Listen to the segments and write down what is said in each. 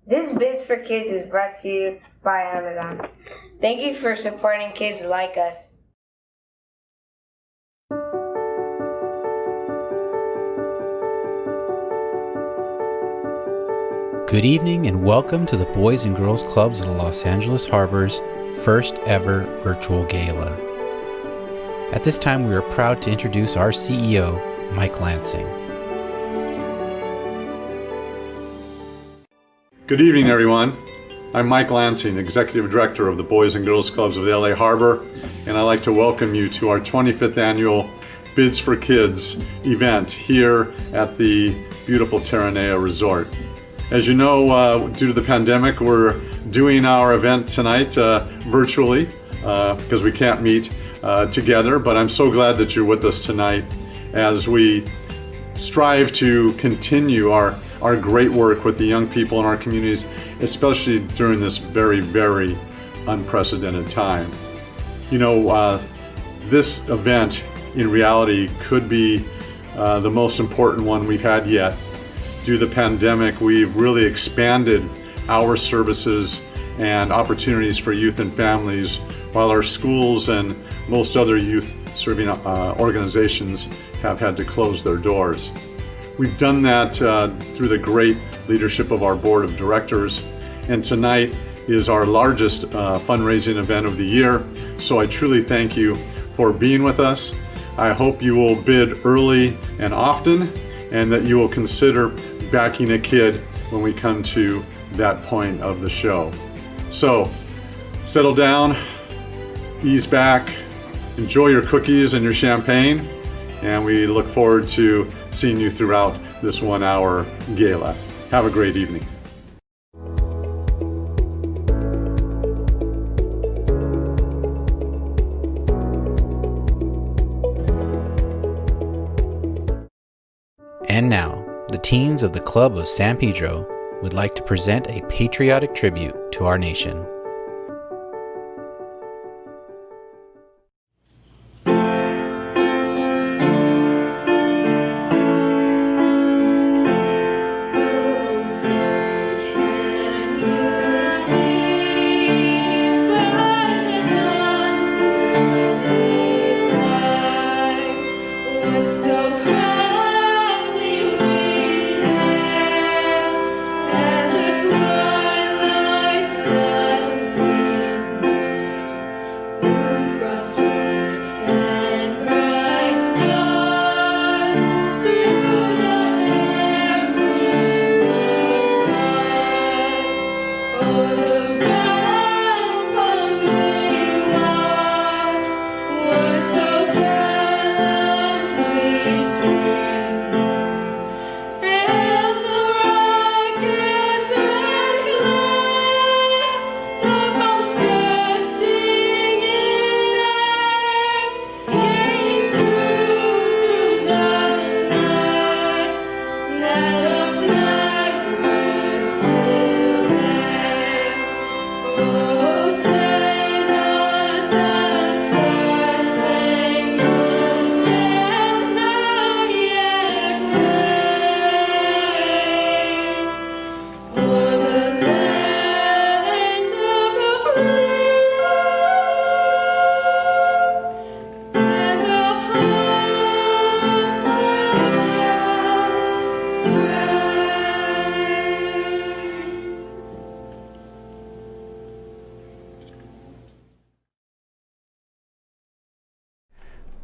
This Biz for Kids is brought to you by Amazon. Thank you for supporting kids like us. Good evening and welcome to the Boys and Girls Clubs of the Los Angeles Harbor's first ever virtual gala. At this time, we are proud to introduce our CEO, Mike Lansing. Good evening, everyone. I'm Mike Lansing, Executive Director of the Boys and Girls Clubs of the LA Harbor, and I'd like to welcome you to our 25th annual Bids for Kids event here at the beautiful Terranea Resort. As you know, due to the pandemic, we're doing our event tonight virtually because we can't meet together, but I'm so glad that you're with us tonight as we strive to continue our great work with the young people in our communities, especially during this very, very unprecedented time. You know, this event in reality could be the most important one we've had yet. Due to the pandemic, we've really expanded our services and opportunities for youth and families, while our schools and most other youth-serving organizations have had to close their doors. We've done that through the great leadership of our board of directors, and tonight is our largest fundraising event of the year, so I truly thank you for being with us. I hope you will bid early and often, and that you will consider backing a kid when we come to that point of the show. So, settle down, ease back, enjoy your cookies and your champagne, and we look forward to seeing you throughout this 1 hour gala. Have a great evening. And now, the teens of the Club of San Pedro would like to present a patriotic tribute to our nation.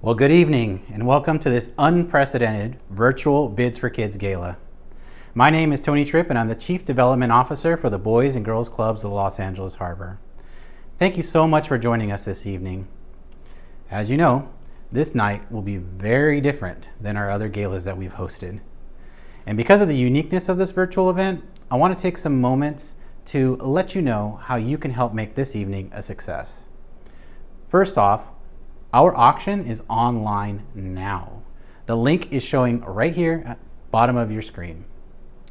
Well, good evening and welcome to this unprecedented virtual Bids for Kids Gala. My name is Tony Tripp and I'm the Chief Development Officer for the Boys and Girls Clubs of the Los Angeles Harbor. Thank you so much for joining us this evening. As you know, this night will be very different than our other galas that we've hosted. And because of the uniqueness of this virtual event, I want to take some moments to let you know how you can help make this evening a success. First off, our auction is online now. The link is showing right here at the bottom of your screen.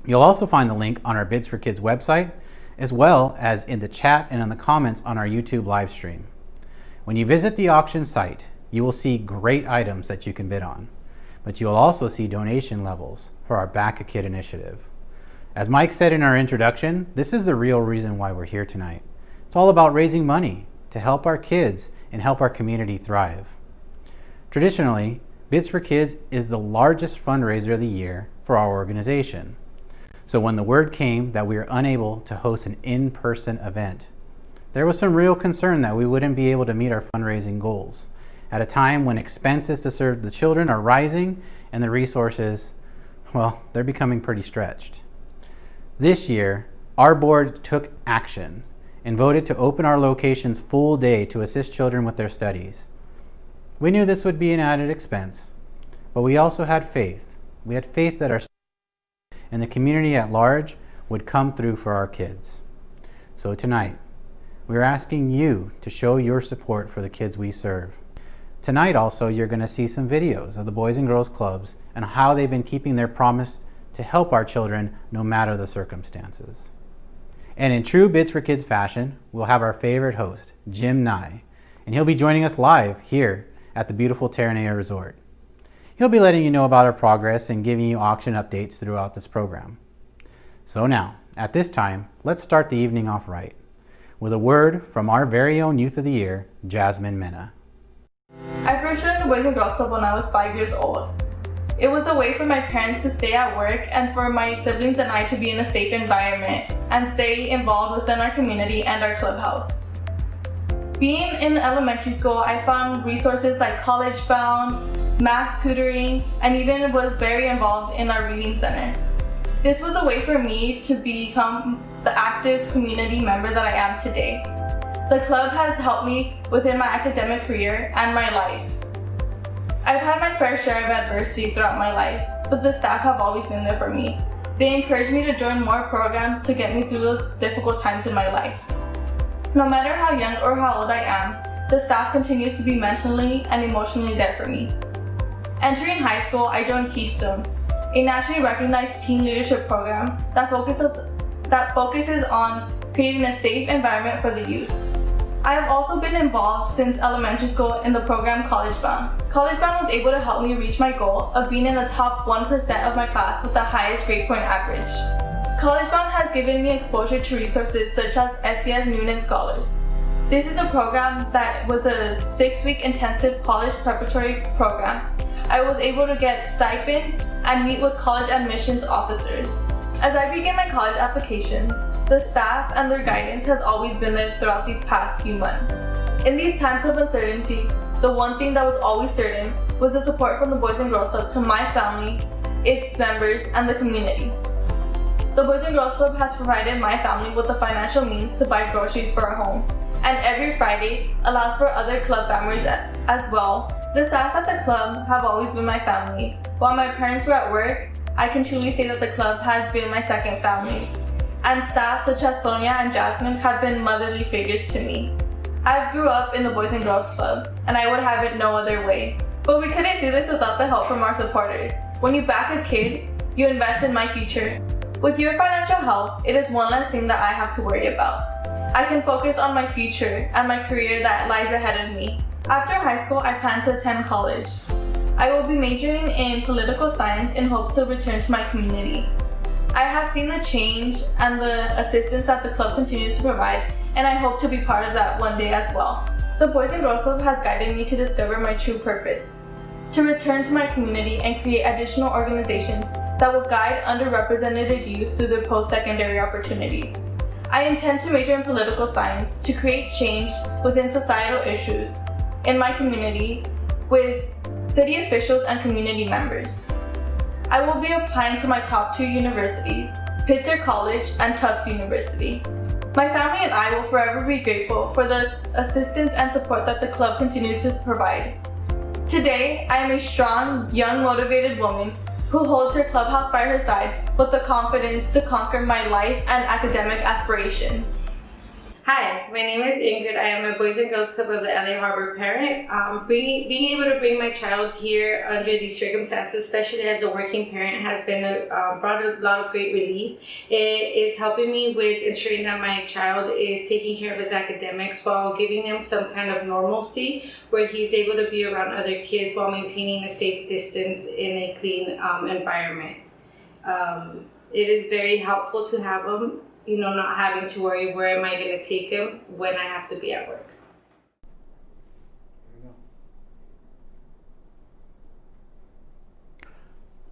You'll also find the link on our Bids for Kids website, as well as in the chat and in the comments on our YouTube live stream. When you visit the auction site, you will see great items that you can bid on, but you'll also see donation levels for our Back a Kid initiative. As Mike said in our introduction, this is the real reason why we're here tonight. It's all about raising money to help our kids and help our community thrive. Traditionally, Bids for Kids is the largest fundraiser of the year for our organization. So when the word came that we were unable to host an in-person event, there was some real concern that we wouldn't be able to meet our fundraising goals at a time when expenses to serve the children are rising and the resources, well, they're becoming pretty stretched. This year, our board took action and voted to open our locations full day to assist children with their studies. We knew this would be an added expense, but we also had faith. We had faith that our and the community at large would come through for our kids. So tonight, we're asking you to show your support for the kids we serve. Tonight also, you're going to see some videos of the Boys and Girls Clubs and how they've been keeping their promise to help our children no matter the circumstances. And in true Bids for Kids fashion, we'll have our favorite host, Jim Nye, and he'll be joining us live here at the beautiful Terranea Resort. He'll be letting you know about our progress and giving you auction updates throughout this program. So now, at this time, let's start the evening off right with a word from our very own Youth of the Year, Jasmine Mena. I first joined the Boys and Girls Club when I was 5 years old. It was a way for my parents to stay at work and for my siblings and I to be in a safe environment and stay involved within our community and our clubhouse. Being in elementary school, I found resources like College Bound, math tutoring, and even was very involved in our reading center. This was a way for me to become the active community member that I am today. The club has helped me within my academic career and my life. I've had my fair share of adversity throughout my life, but the staff have always been there for me. They encouraged me to join more programs to get me through those difficult times in my life. No matter how young or how old I am, the staff continues to be mentally and emotionally there for me. Entering high school, I joined Keystone, a nationally recognized teen leadership program that focuses on creating a safe environment for the youth. I have also been involved since elementary school in the program College Bound. College Bound was able to help me reach my goal of being in the top 1% of my class with the highest grade point average. College Bound has given me exposure to resources such as SES Noonan Scholars. This is a program that was a 6-week intensive college preparatory program. I was able to get stipends and meet with college admissions officers. As I begin my college applications, the staff and their guidance has always been there throughout these past few months. In these times of uncertainty, the one thing that was always certain was the support from the Boys and Girls Club to my family, its members, and the community. The Boys and Girls Club has provided my family with the financial means to buy groceries for our home, and every Friday allows for other club families as well. The staff at the club have always been my family. While my parents were at work, I can truly say that the club has been my second family. And staff such as Sonia and Jasmine have been motherly figures to me. I grew up in the Boys and Girls Club, and I would have it no other way. But we couldn't do this without the help from our supporters. When you back a kid, you invest in my future. With your financial help, it is one less thing that I have to worry about. I can focus on my future and my career that lies ahead of me. After high school, I plan to attend college. I will be majoring in political science in hopes to return to my community. I have seen the change and the assistance that the club continues to provide, and I hope to be part of that one day as well. The Boys and Girls Club has guided me to discover my true purpose, to return to my community and create additional organizations that will guide underrepresented youth through their post-secondary opportunities. I intend to major in political science to create change within societal issues in my community with city officials and community members. I will be applying to my top 2 universities, Pitzer College and Tufts University. My family and I will forever be grateful for the assistance and support that the club continues to provide. Today, I am a strong, young, motivated woman who holds her clubhouse by her side with the confidence to conquer my life and academic aspirations. Hi, my name is Ingrid. I am a Boys and Girls Club of the LA Harbor parent. Being able to bring my child here under these circumstances, especially as a working parent, has been brought a lot of great relief. It is helping me with ensuring that my child is taking care of his academics while giving him some kind of normalcy where he's able to be around other kids while maintaining a safe distance in a clean environment. it is very helpful to have them, you know, not having to worry where am I going to take them when I have to be at work.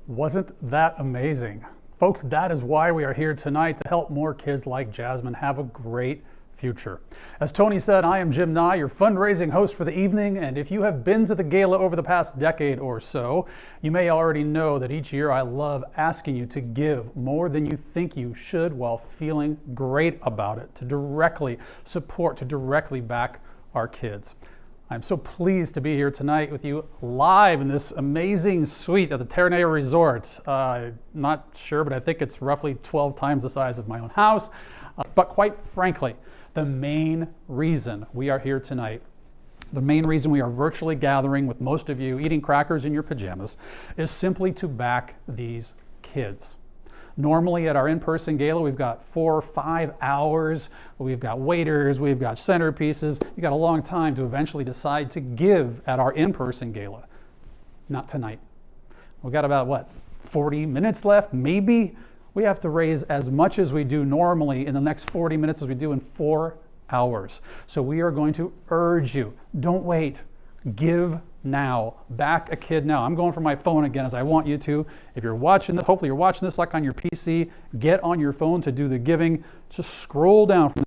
Wasn't that amazing? Folks, that is why we are here tonight, to help more kids like Jasmine have a great future. As Tony said, I am Jim Nye, your fundraising host for the evening, and if you have been to the gala over the past decade or so, you may already know that each year I love asking you to give more than you think you should while feeling great about it, to directly support, to directly back our kids. I'm so pleased to be here tonight with you live in this amazing suite at the Terranea Resort. Not sure, but I think it's roughly 12 times the size of my own house. But quite frankly, the main reason we are here tonight, the main reason we are virtually gathering with most of you eating crackers in your pajamas, is simply to back these kids. Normally at our in-person gala, we've got 4 or 5 hours, we've got waiters, we've got centerpieces. You've got a long time to eventually decide to give at our in-person gala. Not tonight. We've got about, 40 minutes left, maybe? We have to raise as much as we do normally in the next 40 minutes as we do in 4 hours. So we are going to urge you, don't wait. Give now. Back a kid now. I'm going for my phone again, as I want you to. If you're watching this, hopefully you're watching this like on your PC, get on your phone to do the giving. Just scroll down from the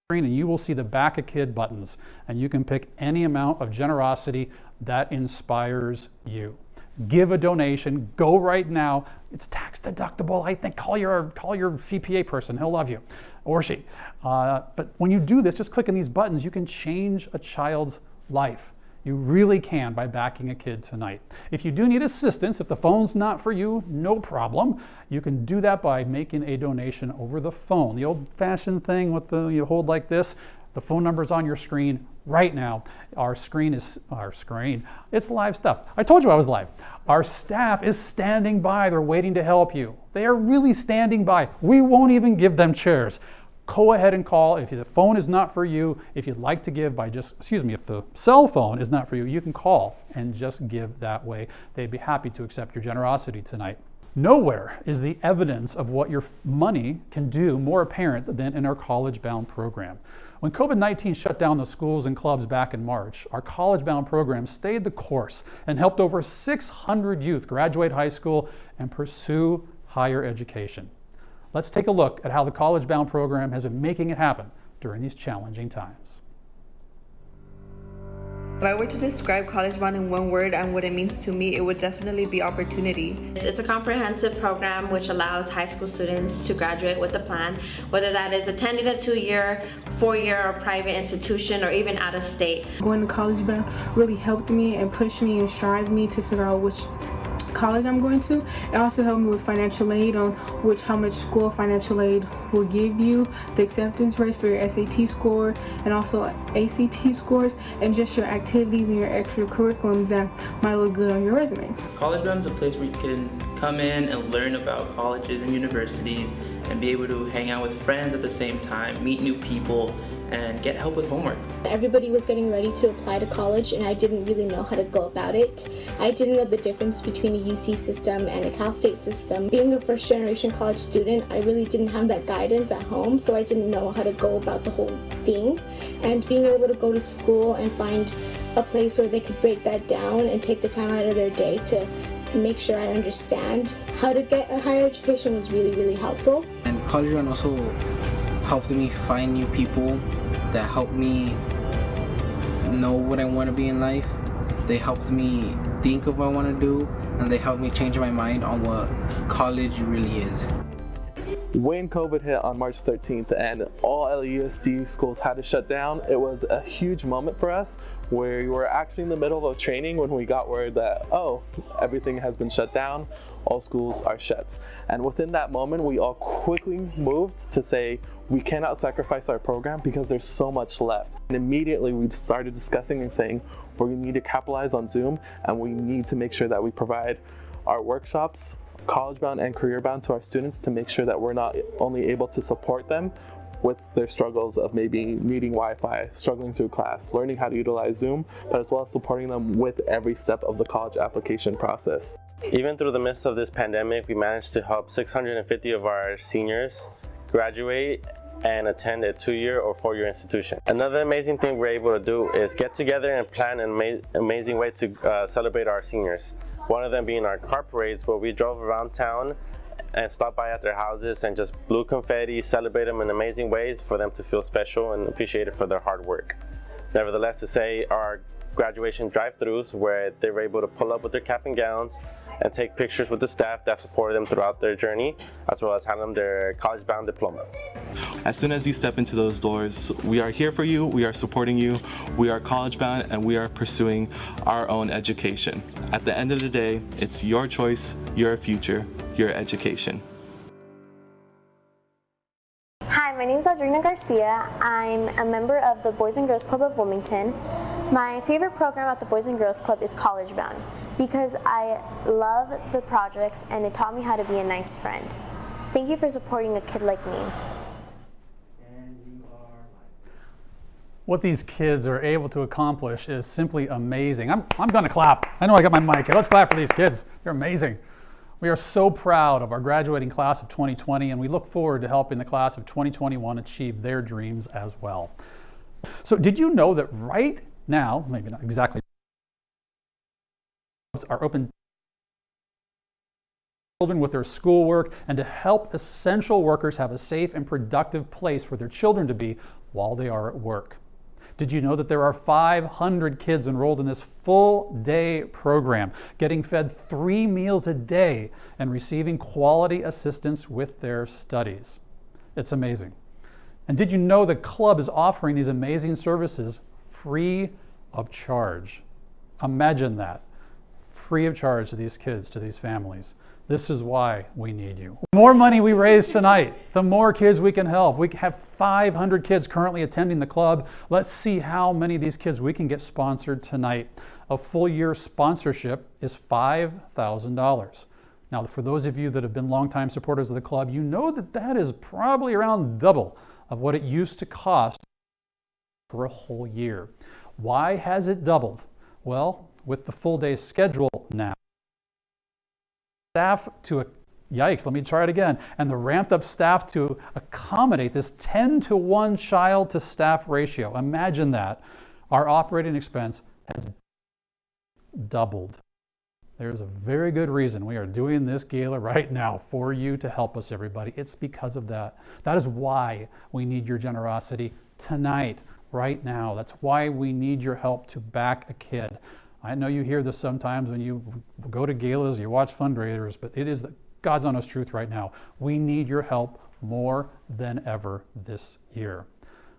screen and you will see the Back a Kid buttons, and you can pick any amount of generosity that inspires you. Give a donation. Go right now. It's tax deductible. I think call your CPA person. He'll love you, or she. But when you do this, just clicking these buttons, you can change a child's life. You really can by backing a kid tonight. If you do need assistance, if the phone's not for you, no problem. You can do that by making a donation over the phone. The old-fashioned thing with you hold like this. The phone number's on your screen right now. It's live stuff. I told you I was live. Our staff is standing by. They're waiting to help you. They are really standing by. We won't even give them chairs. Go ahead and call. If the phone is not for you, if you'd like to give if the cell phone is not for you, you can call and just give that way. They'd be happy to accept your generosity tonight. Nowhere is the evidence of what your money can do more apparent than in our College Bound program. When COVID-19 shut down the schools and clubs back in March, our College Bound program stayed the course and helped over 600 youth graduate high school and pursue higher education. Let's take a look at how the College Bound program has been making it happen during these challenging times. If I were to describe College Bound in one word and what it means to me, it would definitely be opportunity. It's a comprehensive program which allows high school students to graduate with a plan, whether that is attending a 2-year, 4-year, or private institution, or even out of state. Going to College Bound really helped me and pushed me and strived me to figure out which college I'm going to. It also helped me with financial aid on how much school financial aid will give you, the acceptance rates for your SAT score and also ACT scores, and just your activities and your extracurriculums that might look good on your resume. College Bound is a place where you can come in and learn about colleges and universities and be able to hang out with friends at the same time, meet new people, and get help with homework. Everybody was getting ready to apply to college and I didn't really know how to go about it. I didn't know the difference between a UC system and a Cal State system. Being a first generation college student, I really didn't have that guidance at home, so I didn't know how to go about the whole thing. And being able to go to school and find a place where they could break that down and take the time out of their day to make sure I understand how to get a higher education was really, really helpful. And College Bound also helped me find new people that helped me know what I want to be in life. They helped me think of what I want to do, and they helped me change my mind on what college really is. When COVID hit on March 13th and all LAUSD schools had to shut down, it was a huge moment for us where we were actually in the middle of training when we got word that, oh, everything has been shut down, all schools are shut. And within that moment, we all quickly moved to say, we cannot sacrifice our program because there's so much left. And immediately we started discussing and saying, we're gonna need to capitalize on Zoom, and we need to make sure that we provide our workshops, College Bound and Career Bound, to our students to make sure that we're not only able to support them with their struggles of maybe needing Wi-Fi, struggling through class, learning how to utilize Zoom, but as well as supporting them with every step of the college application process. Even through the midst of this pandemic, we managed to help 650 of our seniors graduate and attend a 2-year or 4-year institution. Another amazing thing we're able to do is get together and plan an amazing way to celebrate our seniors. One of them being our car parades, where we drove around town and stopped by at their houses and just blew confetti, celebrate them in amazing ways for them to feel special and appreciated for their hard work. Nevertheless, to say our graduation drive-thrus, where they were able to pull up with their cap and gowns and take pictures with the staff that supported them throughout their journey, as well as hand them their college-bound diploma. As soon as you step into those doors, we are here for you, we are supporting you, we are college-bound, and we are pursuing our own education. At the end of the day, it's your choice, your future, your education. Hi, my name is Audrina Garcia. I'm a member of the Boys and Girls Club of Wilmington. My favorite program at the Boys and Girls Club is College Bound because I love the projects and it taught me how to be a nice friend. Thank you for supporting a kid like me. What these kids are able to accomplish is simply amazing. I'm going to clap. I know I got my mic here. Let's clap for these kids. They're amazing. We are so proud of our graduating class of 2020, and we look forward to helping the class of 2021 achieve their dreams as well. So did you know that right now, maybe not exactly, are open children with their schoolwork and to help essential workers have a safe and productive place for their children to be while they are at work? Did you know that there are 500 kids enrolled in this full-day program, getting fed 3 meals a day and receiving quality assistance with their studies? It's amazing. And did you know the club is offering these amazing services free of charge? Imagine that. Free of charge to these kids, to these families. This is why we need you. The more money we raise tonight, the more kids we can help. We have 500 kids currently attending the club. Let's see how many of these kids we can get sponsored tonight. A full year sponsorship is $5,000. Now, for those of you that have been longtime supporters of the club, you know that that is probably around double of what it used to cost for a whole year. Why has it doubled? Well, with the full day schedule now, staff to, yikes, let me try it again, and the ramped up staff to accommodate this 10-to-1 child to staff ratio. Imagine that. Our operating expense has doubled. There's a very good reason we are doing this gala right now for you to help us, everybody. It's because of that. That is why we need your generosity tonight, right now. That's why we need your help to back a kid. I know you hear this sometimes when you go to galas, you watch fundraisers, but it is the God's honest truth right now. We need your help more than ever this year.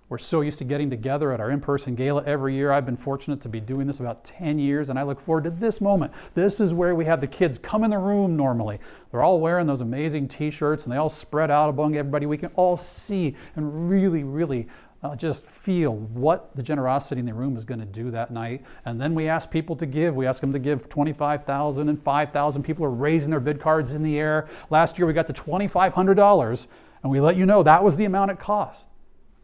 We're so used to getting together at our in-person gala every year. I've been fortunate to be doing this about 10 years, and I look forward to this moment. This is where we have the kids come in the room normally. They're all wearing those amazing t-shirts, and they all spread out among everybody. We can all see and really just feel what the generosity in the room is going to do that night. And then we ask people to give. We ask them to give $25,000 and $5,000. People are raising their bid cards in the air. Last year we got to $2,500, and we let you know that was the amount it cost.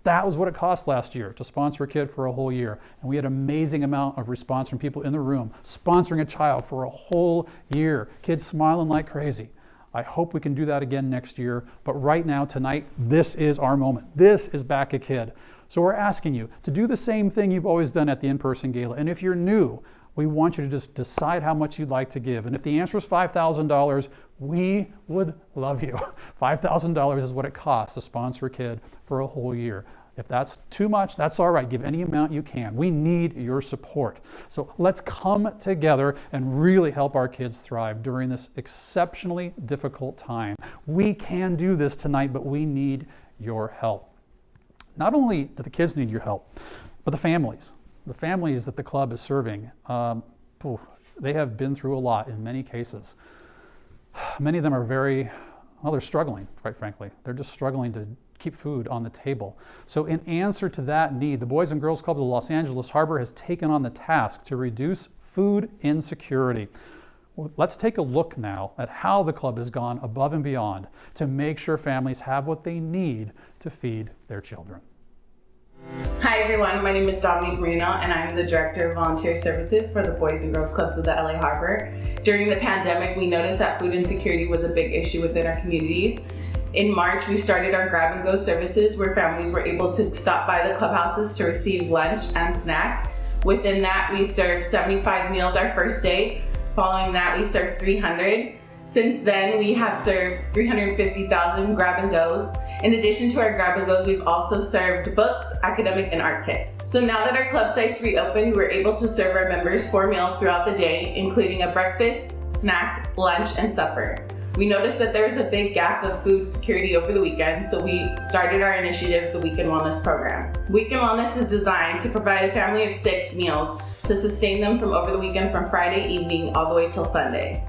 That was what it cost last year to sponsor a kid for a whole year. And we had an amazing amount of response from people in the room, sponsoring a child for a whole year. Kids smiling like crazy. I hope we can do that again next year. But right now, tonight, this is our moment. This is Back a Kid. So we're asking you to do the same thing you've always done at the in-person gala. And if you're new, we want you to just decide how much you'd like to give. And if the answer is $5,000, we would love you. $5,000 is what it costs to sponsor a kid for a whole year. If that's too much, that's all right. Give any amount you can. We need your support. So let's come together and really help our kids thrive during this exceptionally difficult time. We can do this tonight, but we need your help. Not only do the kids need your help, but the families. The families that the club is serving, they have been through a lot in many cases. Many of them are they're struggling, quite frankly. They're just struggling to keep food on the table. So in answer to that need, the Boys and Girls Club of the Los Angeles Harbor has taken on the task to reduce food insecurity. Let's take a look now at how the club has gone above and beyond to make sure families have what they need to feed their children. Hi everyone, my name is Dominique Marino and I'm the Director of Volunteer Services for the Boys and Girls Clubs of the LA Harbor. During the pandemic, we noticed that food insecurity was a big issue within our communities. In March, we started our grab and go services where families were able to stop by the clubhouses to receive lunch and snack. Within that, we served 75 meals our first day. Following that, we served 300. Since then, we have served 350,000 grab and goes. In addition to our grab and goes, we've also served books, academic, and art kits. So now that our club sites reopened, we're able to serve our members 4 meals throughout the day, including a breakfast, snack, lunch, and supper. We noticed that there was a big gap of food security over the weekend, so we started our initiative, the Weekend Wellness Program. Weekend Wellness is designed to provide a family of 6 meals to sustain them from over the weekend from Friday evening all the way till Sunday.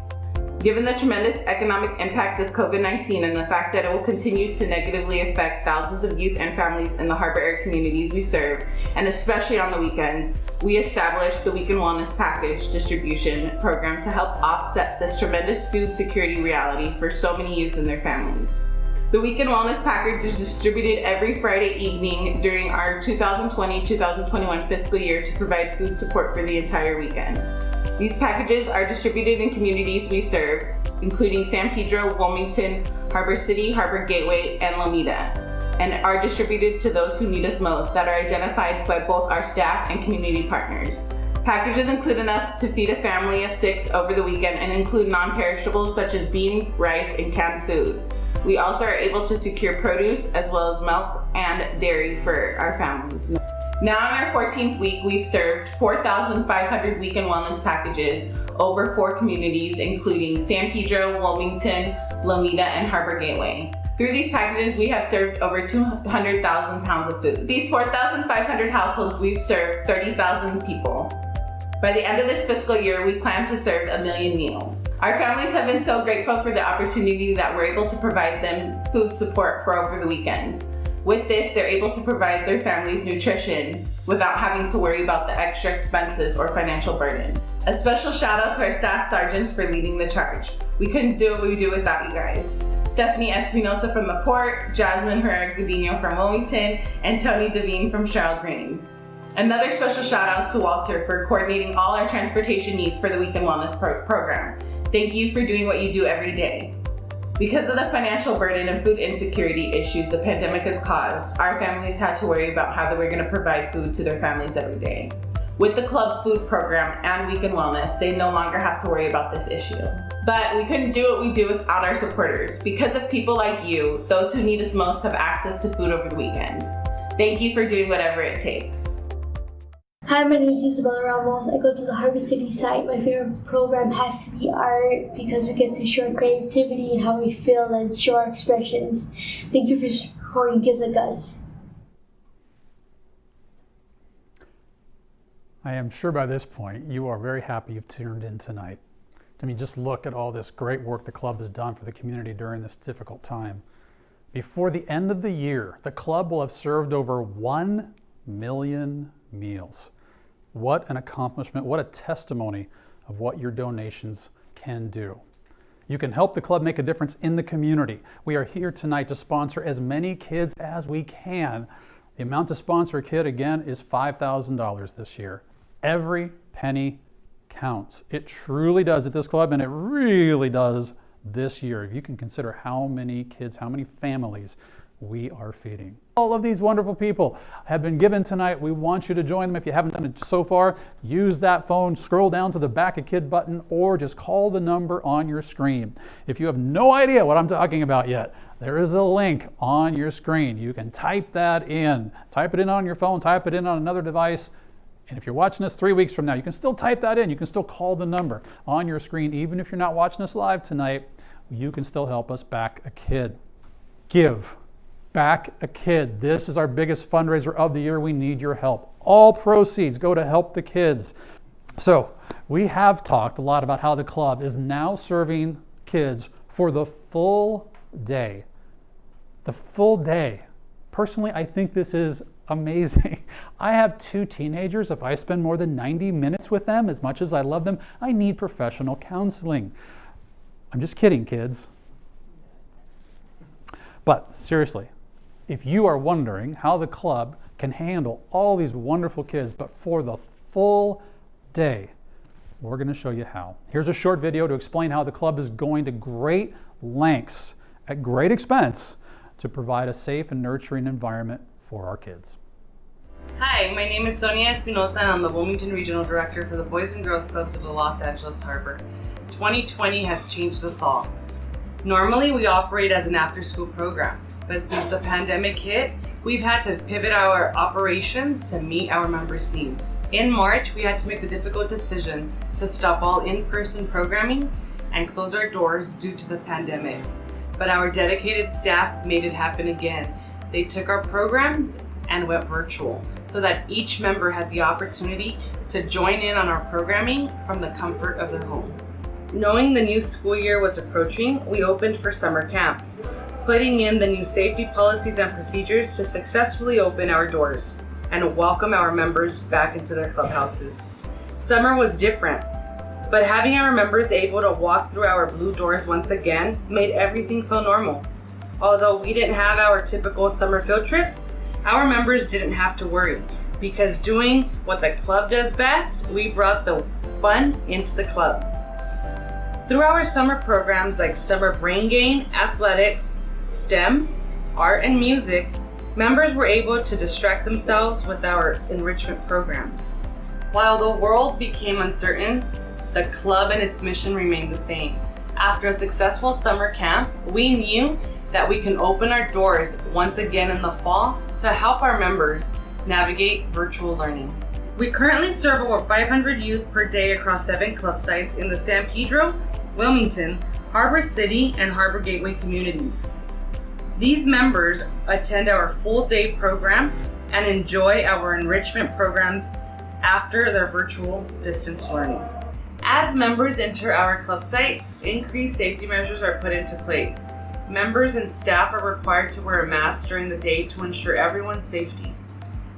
Given the tremendous economic impact of COVID-19 and the fact that it will continue to negatively affect thousands of youth and families in the harbor area communities we serve, and especially on the weekends, we established the Weekend Wellness Package distribution program to help offset this tremendous food security reality for so many youth and their families. The Weekend Wellness Package is distributed every Friday evening during our 2020-2021 fiscal year to provide food support for the entire weekend. These packages are distributed in communities we serve, including San Pedro, Wilmington, Harbor City, Harbor Gateway, and Lomita, and are distributed to those who need us most that are identified by both our staff and community partners. Packages include enough to feed a family of 6 over the weekend and include non-perishables such as beans, rice, and canned food. We also are able to secure produce as well as milk and dairy for our families. Now in our 14th week, we've served 4,500 Weekend Wellness packages over 4 communities, including San Pedro, Wilmington, Lomita, and Harbor Gateway. Through these packages, we have served over 200,000 pounds of food. These 4,500 households, we've served 30,000 people. By the end of this fiscal year, we plan to serve 1 million meals. Our families have been so grateful for the opportunity that we're able to provide them food support for over the weekends. With this, they're able to provide their families nutrition without having to worry about the extra expenses or financial burden. A special shout out to our staff sergeants for leading the charge. We couldn't do what we do without you guys. Stephanie Espinosa from the Port, Jasmine Herrera Gudino from Wilmington, and Tony Devine from Cheryl Green. Another special shout out to Walter for coordinating all our transportation needs for the Weekend Wellness program. Thank you for doing what you do every day. Because of the financial burden and food insecurity issues the pandemic has caused, our families had to worry about how they were going to provide food to their families every day. With the club food program and Weekend Wellness, they no longer have to worry about this issue. But we couldn't do what we do without our supporters. Because of people like you, those who need us most have access to food over the weekend. Thank you for doing whatever it takes. Hi, my name is Isabella Ramos. I go to the Harbor City site. My favorite program has to be art because we get to show our creativity and how we feel and show our expressions. Thank you for supporting kids like us. I am sure by this point you are very happy you've tuned in tonight. I mean, just look at all this great work the club has done for the community during this difficult time. Before the end of the year, the club will have served over 1 million meals. What an accomplishment, what a testimony of what your donations can do. You can help the club make a difference in the community. We are here tonight to sponsor as many kids as we can. The amount to sponsor a kid, again, is $5,000 this year. Every penny counts. It truly does at this club, and it really does this year. If you can consider how many kids, how many families we are feeding. All of these wonderful people have been given tonight. We want you to join them. If you haven't done it so far, use that phone, scroll down to the Back a Kid button, or just call the number on your screen. If you have no idea what I'm talking about yet, there is a link on your screen. You can type that in. Type it in on your phone, type it in on another device. And if you're watching this 3 weeks from now, you can still type that in. You can still call the number on your screen. Even if you're not watching us live tonight, you can still help us back a kid. Give. Back a Kid. This is our biggest fundraiser of the year. We need your help. All proceeds go to help the kids. So we have talked a lot about how the club is now serving kids for the full day. The full day. Personally, I think this is amazing. I have 2 teenagers. If I spend more than 90 minutes with them, as much as I love them, I need professional counseling. I'm just kidding, kids. But seriously, if you are wondering how the club can handle all these wonderful kids, but for the full day, we're going to show you how. Here's a short video to explain how the club is going to great lengths at great expense to provide a safe and nurturing environment for our kids. Hi, my name is Sonia Espinosa and I'm the Wilmington Regional Director for the Boys and Girls Clubs of the Los Angeles Harbor. 2020 has changed us all. Normally we operate as an after-school program, but since the pandemic hit, we've had to pivot our operations to meet our members' needs. In March, we had to make the difficult decision to stop all in-person programming and close our doors due to the pandemic. But our dedicated staff made it happen again. They took our programs and went virtual so that each member had the opportunity to join in on our programming from the comfort of their home. Knowing the new school year was approaching, we opened for summer camp, putting in the new safety policies and procedures to successfully open our doors and welcome our members back into their clubhouses. Summer was different, but having our members able to walk through our blue doors once again made everything feel normal. Although we didn't have our typical summer field trips, our members didn't have to worry, because doing what the club does best, we brought the fun into the club. Through our summer programs like Summer Brain Gain, Athletics, STEM, Art and Music, members were able to distract themselves with our enrichment programs. While the world became uncertain, the club and its mission remained the same. After a successful summer camp, we knew that we can open our doors once again in the fall to help our members navigate virtual learning. We currently serve over 500 youth per day across 7 club sites in the San Pedro, Wilmington, Harbor City, and Harbor Gateway communities. These members attend our full-day program and enjoy our enrichment programs after their virtual distance learning. As members enter our club sites, increased safety measures are put into place. Members and staff are required to wear a mask during the day to ensure everyone's safety.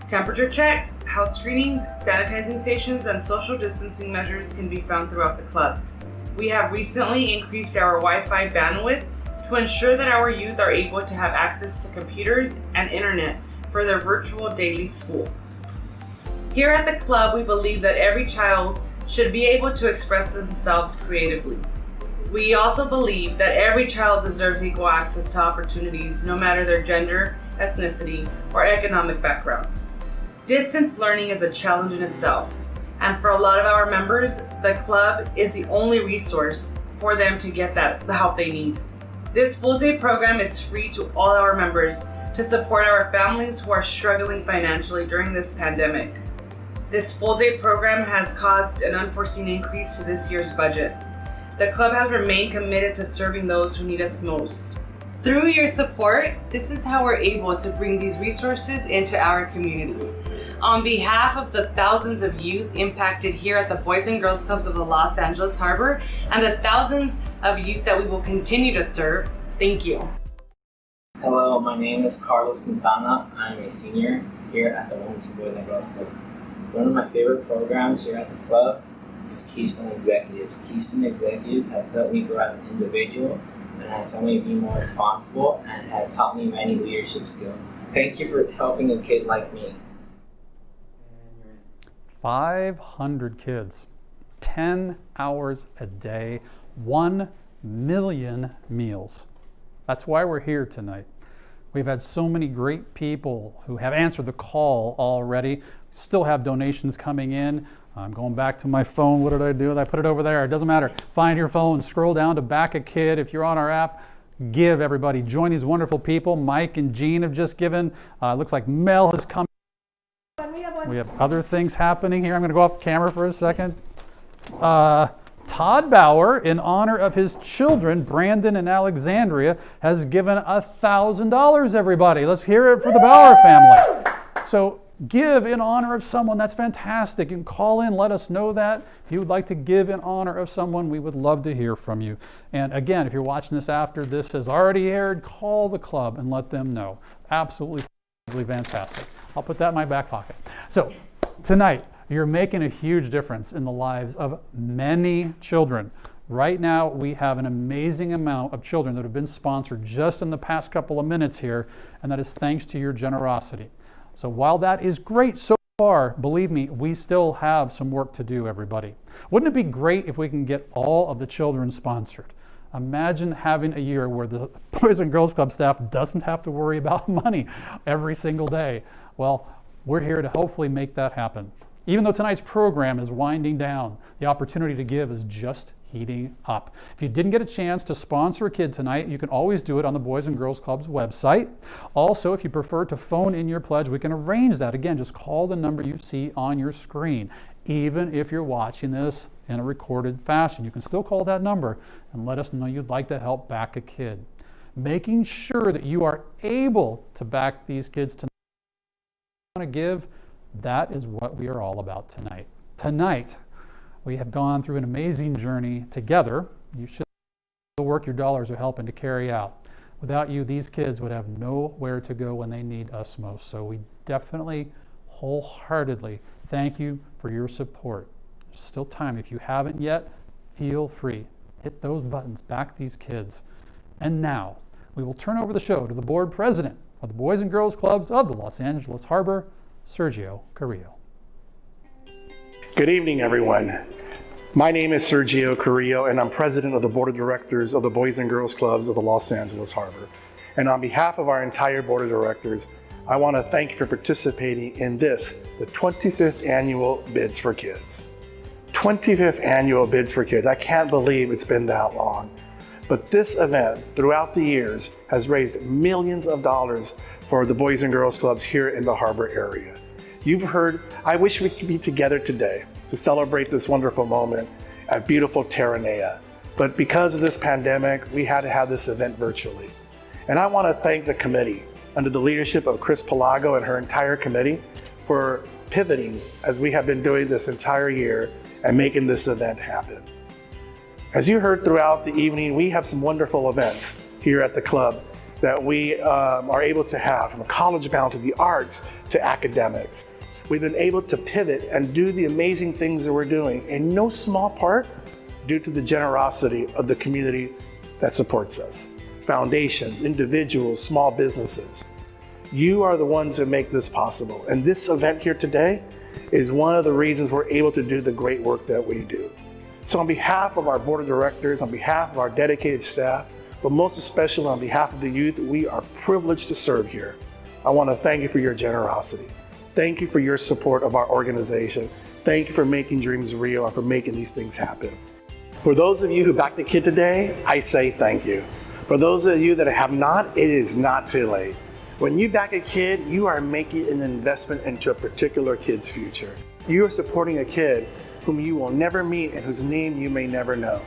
Temperature checks, health screenings, sanitizing stations, and social distancing measures can be found throughout the clubs. We have recently increased our Wi-Fi bandwidth to ensure that our youth are able to have access to computers and internet for their virtual daily school. Here at the club, we believe that every child should be able to express themselves creatively. We also believe that every child deserves equal access to opportunities, no matter their gender, ethnicity, or economic background. Distance learning is a challenge in itself, and for a lot of our members, the club is the only resource for them to get the help they need. This full-day program is free to all our members to support our families who are struggling financially during this pandemic. This full-day program has caused an unforeseen increase to this year's budget. The club has remained committed to serving those who need us most. Through your support, this is how we're able to bring these resources into our communities. On behalf of the thousands of youth impacted here at the Boys and Girls Clubs of the Los Angeles Harbor and the thousands of youth that we will continue to serve, thank you. Hello, my name is Carlos Quintana. I'm a senior here at the Wilmington Boys and Girls Club. One of my favorite programs here at the club is Keystone Executives. Keystone Executives has helped me grow as an individual and has helped me be more responsible and has taught me many leadership skills. Thank you for helping a kid like me. 500 kids, 10 hours a day, 1 million meals. That's why we're here tonight. We've had so many great people who have answered the call already. Still have donations coming in. I'm going back to my phone. What did I do? I put it over there. It doesn't matter. Find your phone, scroll down to Back a Kid. If you're on our app, give everybody. Join these wonderful people. Mike and Jean have just given. Looks like Mel has come. We have other things happening here. I'm going to go off camera for a second. Todd Bauer, in honor of his children, Brandon and Alexandria, has given $1,000, everybody. Let's hear it for the Bauer family. So give in honor of someone. That's fantastic. You can call in, let us know that. If you would like to give in honor of someone, we would love to hear from you. And again, if you're watching this after this has already aired, call the club and let them know. Absolutely fantastic. I'll put that in my back pocket. So tonight, you're making a huge difference in the lives of many children. Right now, we have an amazing amount of children that have been sponsored just in the past couple of minutes here, and that is thanks to your generosity. So while that is great so far, believe me, we still have some work to do, everybody. Wouldn't it be great if we can get all of the children sponsored? Imagine having a year where the Boys and Girls Club staff doesn't have to worry about money every single day. Well, we're here to hopefully make that happen. Even though tonight's program is winding down, the opportunity to give is just heating up. If you didn't get a chance to sponsor a kid tonight, you can always do it on the Boys and Girls Club's website. Also, if you prefer to phone in your pledge, we can arrange that. Again, just call the number you see on your screen. Even if you're watching this in a recorded fashion, you can still call that number and let us know you'd like to help back a kid. Making sure that you are able to back these kids tonight, want to give, that is what we are all about tonight. Tonight, we have gone through an amazing journey together. You should the work your dollars are helping to carry out. Without you, these kids would have nowhere to go when they need us most. So we definitely, wholeheartedly thank you for your support. There's still time. If you haven't yet, feel free. Hit those buttons, back these kids. And now, we will turn over the show to the board president of the Boys and Girls Clubs of the Los Angeles Harbor, Sergio Carrillo. Good evening, everyone. My name is Sergio Carrillo, and I'm president of the board of directors of the Boys and Girls Clubs of the Los Angeles Harbor. And on behalf of our entire board of directors, I want to thank you for participating in this, the 25th annual Bids for Kids. 25th annual Bids for Kids. I can't believe it's been that long. But this event, throughout the years, has raised millions of dollars for the Boys and Girls Clubs here in the Harbor area. You've heard, I wish we could be together today to celebrate this wonderful moment at beautiful Terranea. But because of this pandemic, we had to have this event virtually. And I want to thank the committee under the leadership of Chris Pelago and her entire committee for pivoting as we have been doing this entire year and making this event happen. As you heard throughout the evening, we have some wonderful events here at the club that we are able to have, from college bound to the arts to academics. We've been able to pivot and do the amazing things that we're doing, in no small part due to the generosity of the community that supports us. Foundations, individuals, small businesses. You are the ones that make this possible. And this event here today is one of the reasons we're able to do the great work that we do. So on behalf of our board of directors, on behalf of our dedicated staff, but most especially on behalf of the youth, we are privileged to serve here. I want to thank you for your generosity. Thank you for your support of our organization. Thank you for making dreams real and for making these things happen. For those of you who backed a kid today, I say thank you. For those of you that have not, it is not too late. When you back a kid, you are making an investment into a particular kid's future. You are supporting a kid whom you will never meet and whose name you may never know.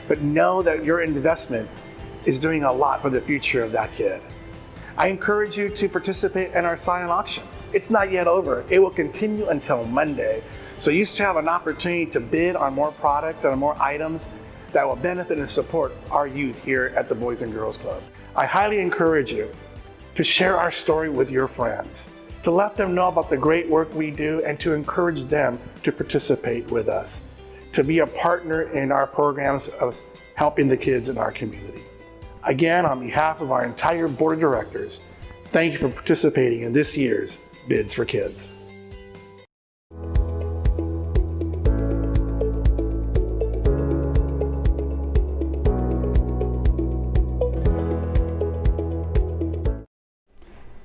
But know that your investment is doing a lot for the future of that kid. I encourage you to participate in our silent auction. It's not yet over. It will continue until Monday. So you still have an opportunity to bid on more products and on more items that will benefit and support our youth here at the Boys and Girls Club. I highly encourage you to share our story with your friends, to let them know about the great work we do, and to encourage them to participate with us, to be a partner in our programs of helping the kids in our community. Again, on behalf of our entire board of directors, thank you for participating in this year's Bids for Kids.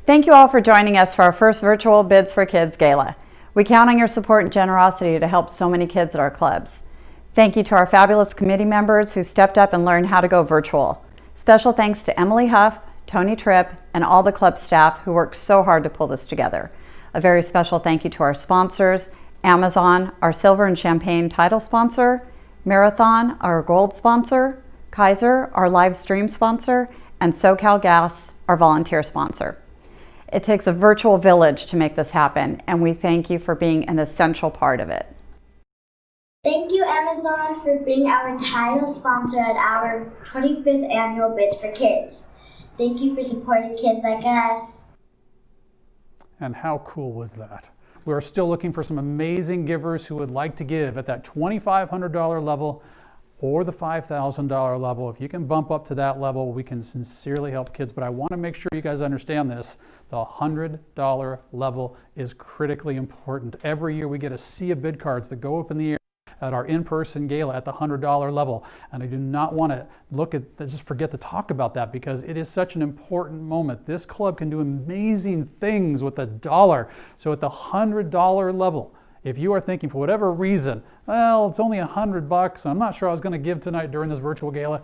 Thank you all for joining us for our first virtual Bids for Kids Gala. We count on your support and generosity to help so many kids at our clubs. Thank you to our fabulous committee members who stepped up and learned how to go virtual. Special thanks to Emily Huff, Tony Tripp, and all the club staff who worked so hard to pull this together. A very special thank you to our sponsors, Amazon, our silver and champagne title sponsor, Marathon, our gold sponsor, Kaiser, our live stream sponsor, and SoCal Gas, our volunteer sponsor. It takes a virtual village to make this happen, and we thank you for being an essential part of it. Thank you, Amazon, for being our title sponsor at our 25th annual Bids for Kids. Thank you for supporting kids like us. And how cool was that? We are still looking for some amazing givers who would like to give at that $2,500 level or the $5,000 level. If you can bump up to that level, we can sincerely help kids. But I want to make sure you guys understand this. The $100 level is critically important. Every year we get a sea of bid cards that go up in the air at our in-person gala at the $100 level. And I do not want to just forget to talk about that, because it is such an important moment. This club can do amazing things with $1. So at the $100 level, if you are thinking for whatever reason, well, it's only $100, I'm not sure I was going to give tonight during this virtual gala,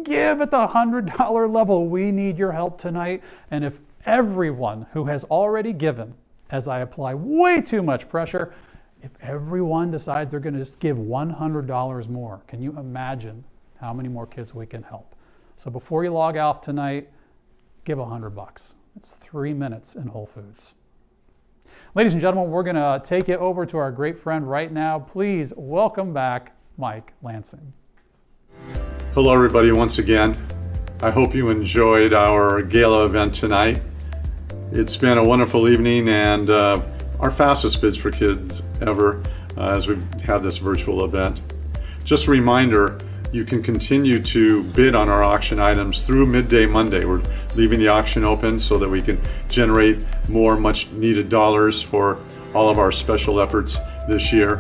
give at the $100 level. We need your help tonight. And if everyone who has already given, as I apply way too much pressure, if everyone decides they're going to just give $100 more, can you imagine how many more kids we can help? So before you log off tonight, give $100. It's 3 minutes in Whole Foods. Ladies and gentlemen, we're going to take it over to our great friend right now. Please welcome back Mike Lansing. Hello everybody once again. I hope you enjoyed our gala event tonight. It's been a wonderful evening and our fastest Bids for Kids ever as we've had this virtual event. Just a reminder, you can continue to bid on our auction items through midday Monday. We're leaving the auction open so that we can generate more much needed dollars for all of our special efforts this year.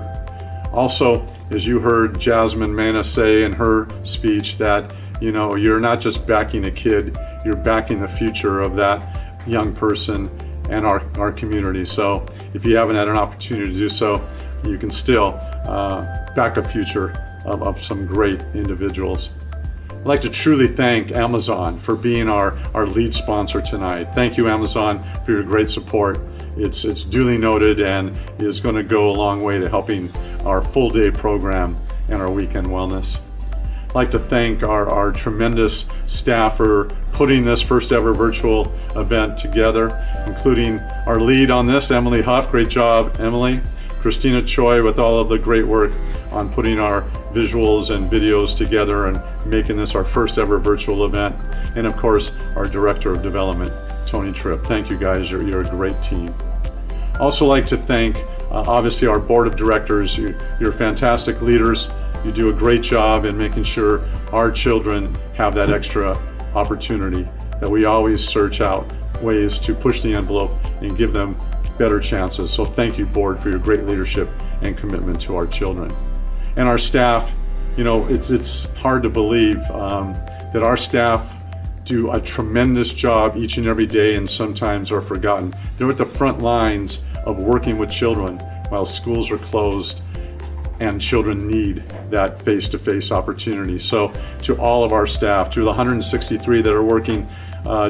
Also, as you heard Jasmine Mena say in her speech, that you're not just backing a kid, you're backing the future of that young person and our community. So if you haven't had an opportunity to do so, you can still back a future of some great individuals. I'd like to truly thank Amazon for being our lead sponsor tonight. Thank you, Amazon, for your great support. It's duly noted and is going to go a long way to helping our full day program and our weekend wellness. I'd like to thank our tremendous staff for putting this first ever virtual event together, including our lead on this, Emily Huff. Great job, Emily. Christina Choi with all of the great work on putting our visuals and videos together and making this our first ever virtual event. And of course, our Director of Development, Tony Tripp. Thank you guys, you're a great team. Also like to thank obviously our Board of Directors. You're fantastic leaders. You do a great job in making sure our children have that extra opportunity, that we always search out ways to push the envelope and give them better chances. So thank you, Board, for your great leadership and commitment to our children. And our staff, it's hard to believe that our staff do a tremendous job each and every day and sometimes are forgotten. They're at the front lines of working with children while schools are closed and children need that face-to-face opportunity. So to all of our staff, to the 163 that are working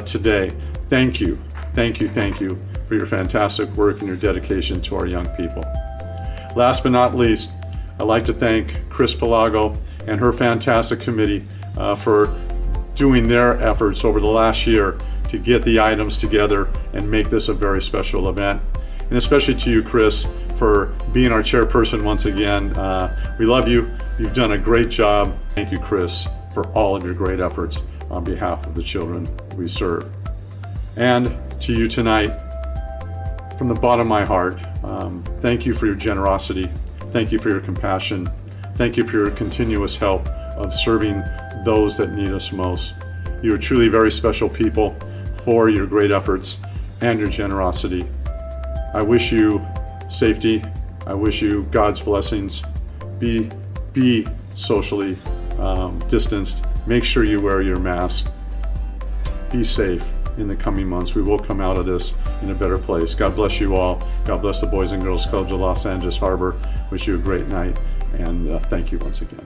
today, thank you for your fantastic work and your dedication to our young people. Last but not least, I'd like to thank Chris Pelago and her fantastic committee for doing their efforts over the last year to get the items together and make this a very special event. And especially to you, Chris, for being our chairperson once again. We love you. You've done a great job. Thank you, Chris, for all of your great efforts on behalf of the children we serve. And to you tonight, from the bottom of my heart, thank you for your generosity. Thank you for your compassion. Thank you for your continuous help of serving those that need us most. You are truly very special people for your great efforts and your generosity. I wish you safety. I wish you God's blessings. Be socially distanced. Make sure you wear your mask. Be safe in the coming months. We will come out of this in a better place. God bless you all. God bless the Boys and Girls Clubs of Los Angeles Harbor. Wish you a great night, and thank you once again.